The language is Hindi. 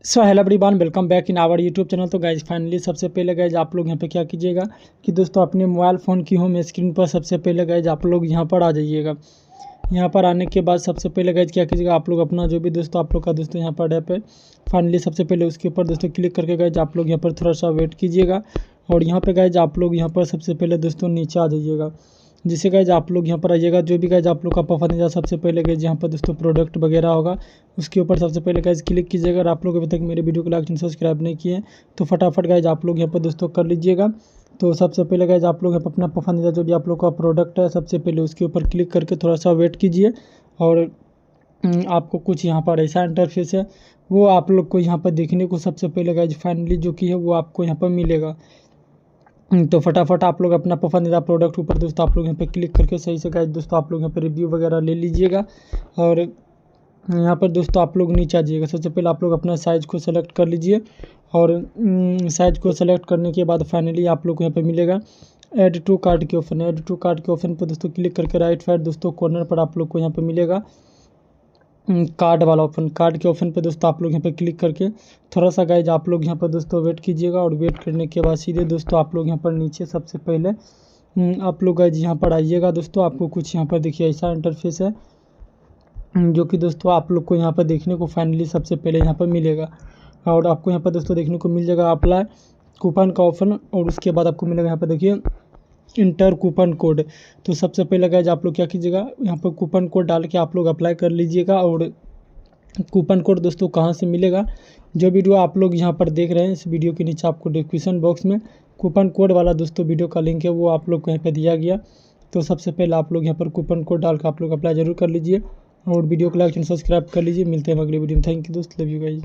So hello everyone, welcome back in our YouTube channel. तो गाइज फाइनली सबसे पहले गाइज आप लोग यहाँ पे क्या कीजिएगा कि दोस्तों अपने मोबाइल फ़ोन की होम स्क्रीन पर सबसे पहले गाइज आप लोग यहाँ पर आ जाइएगा। यहाँ पर आने के बाद सबसे पहले गाइज क्या कीजिएगा, आप लोग अपना जो भी दोस्तों आप लोग का दोस्तों यहाँ पर ऐप है, फाइनली सबसे पहले उसके ऊपर दोस्तों क्लिक करके गाइज आप लोग यहाँ पर थोड़ा सा वेट कीजिएगा। और यहाँ पे गाइज आप लोग यहाँ पर सबसे पहले दोस्तों नीचे आ जाइएगा। जिससे गाइज आप लोग यहाँ पर आइएगा, जो भी गाइज आप लोग का पसंदीदा सबसे पहले गाइज यहाँ पर दोस्तों प्रोडक्ट वगैरह होगा उसके ऊपर सबसे पहले गाइज क्लिक कीजिएगा। अगर आप लोग अभी तक मेरे वीडियो को लाइक एंड सब्सक्राइब नहीं किए तो फटाफट गाइज आप लोग यहाँ पर दोस्तों कर लीजिएगा। तो सबसे पहले गाइज आप लोग यहाँ पर अपना पसंदीदा जो भी आप लोग का प्रोडक्ट है सबसे पहले उसके ऊपर क्लिक करके थोड़ा सा वेट कीजिए। और आपको कुछ यहाँ पर ऐसा इंटरफेस है वो आप लोग को यहाँ पर देखने को सबसे पहले गाइज फाइनली जो कि है वो आपको यहाँ पर मिलेगा। तो फटाफट आप लोग अपना पसंदीदा प्रोडक्ट ऊपर दोस्तों आप लोग यहाँ पे क्लिक करके सही से गाइज दोस्तों आप लोग यहाँ पे रिव्यू वगैरह ले लीजिएगा। और यहाँ पर दोस्तों आप लोग नीचे आ जाइएगा। सबसे पहले आप लोग अपना साइज़ को सेलेक्ट कर लीजिए। और साइज़ को सेलेक्ट करने के बाद फाइनली आप लोग को यहाँ पे मिलेगा ऐड टू कार्ट के ऑप्शन। ऐड टू कार्ट के ऑप्शन पर दोस्तों क्लिक करके राइट साइड दोस्तों कॉर्नर पर आप लोग को यहाँ पे मिलेगा कार्ड वाला ऑप्शन। कार्ड के ऑप्शन पे दोस्तों आप लोग यहाँ पे क्लिक करके थोड़ा सा गाइज आप लोग यहाँ पर दोस्तों वेट कीजिएगा। और वेट करने के बाद सीधे दोस्तों आप लोग यहाँ पर नीचे सबसे पहले आप लोग गाइज यहाँ पर आइएगा। दोस्तों आपको कुछ यहाँ पर देखिए ऐसा इंटरफेस है जो कि दोस्तों आप लोग को यहाँ पर देखने को फाइनली सबसे पहले यहाँ पर मिलेगा। और आपको यहाँ पर दोस्तों देखने को मिल जाएगा अप्लाई कूपन का ऑप्शन। और उसके बाद आपको मिलेगा यहाँ पर देखिए इंटर कूपन कोड। तो सबसे पहले गाइज आप लोग क्या कीजिएगा, यहाँ पर कूपन कोड डाल के आप लोग अप्लाई कर लीजिएगा। और कूपन कोड दोस्तों कहाँ से मिलेगा, जो वीडियो आप लोग यहाँ पर देख रहे हैं इस वीडियो के नीचे आपको डिस्क्रिप्शन बॉक्स में कूपन कोड वाला दोस्तों वीडियो का लिंक है वो आप लोग को यहाँ पर दिया गया। तो सबसे पहले आप लोग यहाँ पर कूपन कोड डाल कर आप लोग अप्लाई जरूर कर लीजिए। और वीडियो को लाइक एंड सब्सक्राइब कर लीजिए। मिलते हैं अगले वीडियो में। थैंक यू दोस्त, लव यू गाइज।